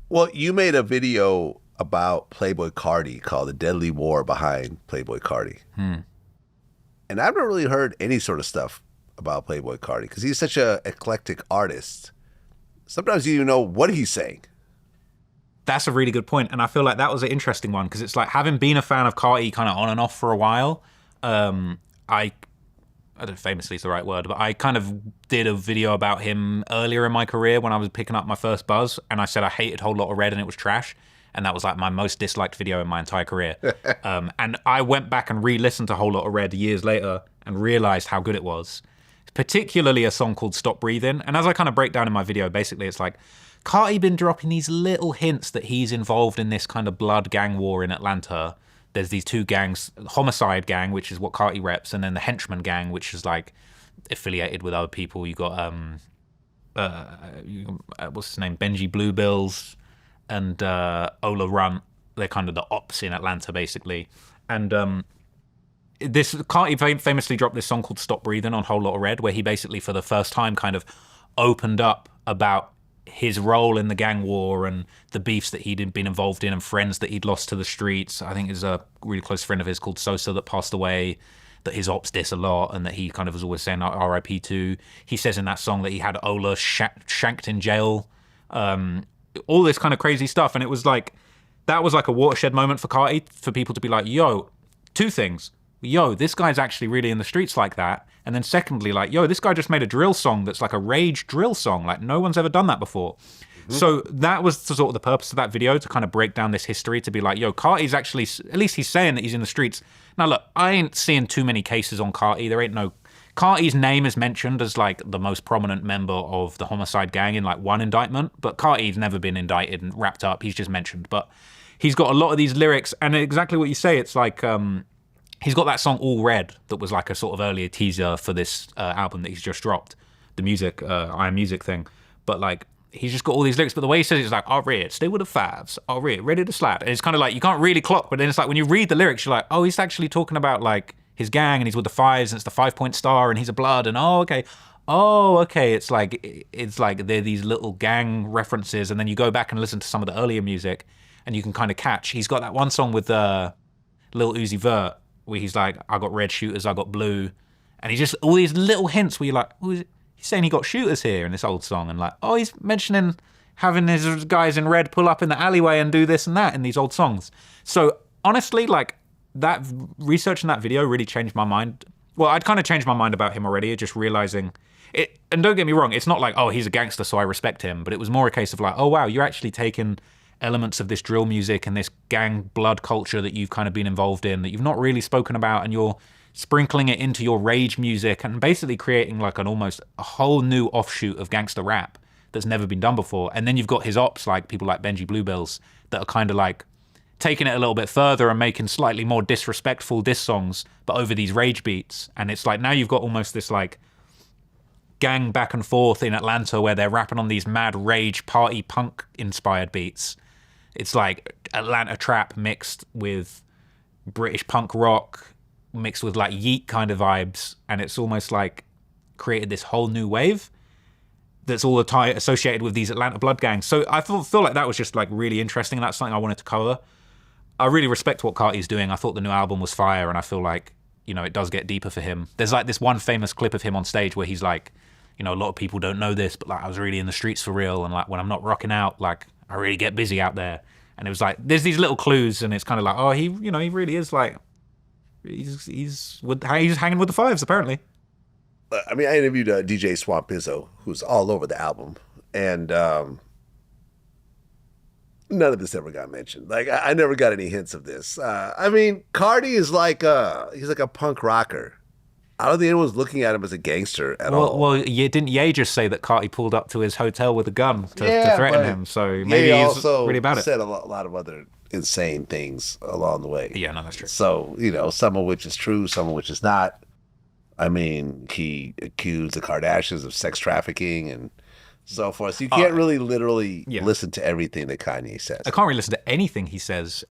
Well, you made a video about Playboi Carti called "The Deadly War Behind Playboi Carti," and I've never really heard any sort of stuff about Playboi Carti because he's such a eclectic artist. Sometimes you don't know what he's saying. That's a really good point, and I feel like that was an interesting one because it's like having been a fan of Carti kind of on and off for a while. I don't know if famously is the right word, but I kind of did a video about him earlier in my career when I was picking up my first buzz, and I said I hated Whole Lotta Red and it was trash, and that was like my most disliked video in my entire career. And I went back and re-listened to Whole Lotta Red years later and realized how good it was, particularly a song called Stop Breathing. And as I kind of break down in my video, basically it's like Carti been dropping these little hints that he's involved in this kind of blood gang war in Atlanta. There's these two gangs, Homixide Gang, which is what Carti reps, and then the Henchmen Gang, which is like affiliated with other people. You got what's his name, Benji Bluebills, and Ola Runt. They're kind of the ops in Atlanta, basically. And this Carti famously dropped this song called "Stop Breathing" on Whole Lotta Red, where he basically, for the first time, kind of opened up about his role in the gang war and the beefs that he'd been involved in and friends that he'd lost to the streets. I think there's a really close friend of his called Sosa that passed away, that his ops diss a lot and that he kind of was always saying RIP to. He says in that song that he had Ola shanked in jail, all this kind of crazy stuff. And it was like, that was like a watershed moment for Carti, for people to be like, yo, two things. Yo, this guy's actually really in the streets like that. And then secondly, like, yo, this guy just made a drill song that's like a rage drill song. Like, no one's ever done that before. So that was sort of the purpose of that video, to kind of break down this history, to be like, yo, Carti's actually, at least he's saying that he's in the streets. Now, look, I ain't seeing too many cases on Carti. There ain't no... Carti's name is mentioned as like the most prominent member of the Homixide Gang in like one indictment, but Carti's never been indicted and wrapped up. He's just mentioned. But he's got a lot of these lyrics, and exactly what you say, it's like... he's got that song All Red that was like a sort of earlier teaser for this album that he's just dropped, the music, I Am Music thing. But like, he's just got all these lyrics, but the way he says it's like, "All red, stay with the fives, all red, ready to slide." And it's kind of like, you can't really clock, but then it's like, when you read the lyrics, you're like, oh, he's actually talking about like his gang and he's with the fives and it's the 5-point star and he's a blood and okay. It's like they're these little gang references. And then you go back and listen to some of the earlier music and you can kind of catch, he's got that one song with Lil Uzi Vert, where he's like, I got red shooters, I got blue. And he just, all these little hints where you're like, oh, he's saying he got shooters here in this old song. And like, oh, he's mentioning having his guys in red pull up in the alleyway and do this and that in these old songs. So honestly, like, that researching that video really changed my mind. Well, I'd kind of changed my mind about him already, just realizing it. And don't get me wrong, it's not like, oh, he's a gangster, so I respect him. But it was more a case of like, oh, wow, you're actually taking elements of this drill music and this gang blood culture that you've kind of been involved in, that you've not really spoken about, and you're sprinkling it into your rage music and basically creating like almost a whole new offshoot of gangster rap that's never been done before. And then you've got his ops, like people like Benji Bluebills, that are kind of like taking it a little bit further and making slightly more disrespectful diss songs, but over these rage beats. And it's like, now you've got almost this like gang back and forth in Atlanta where they're rapping on these mad rage party punk inspired beats. It's like Atlanta trap mixed with British punk rock, mixed with like Yeet kind of vibes. And it's almost like created this whole new wave that's all the time associated with these Atlanta blood gangs. So I feel like that was just like really interesting. And that's something I wanted to cover. I really respect what Carti's doing. I thought the new album was fire. And I feel like, you know, it does get deeper for him. There's like this one famous clip of him on stage where he's like, you know, a lot of people don't know this, but like, I was really in the streets for real. And like, when I'm not rocking out, like, I really get busy out there. And it was like, there's these little clues, and it's kind of like, oh, he really is like, he's hanging with the fives, apparently. I mean, I interviewed DJ Swamp Izzo, who's all over the album, and none of this ever got mentioned. Like, I never got any hints of this. I mean, Carti is like he's like a punk rocker. I don't think anyone's looking at him as a gangster at all. Well, didn't Ye just say that Carti pulled up to his hotel with a gun to threaten him? So maybe he's also really about it. Said a lot of other insane things along the way. Yeah, no, that's true. So, you know, some of which is true, some of which is not. I mean, he accused the Kardashians of sex trafficking and so forth. So you can't really literally listen to everything that Kanye says. I can't really listen to anything he says.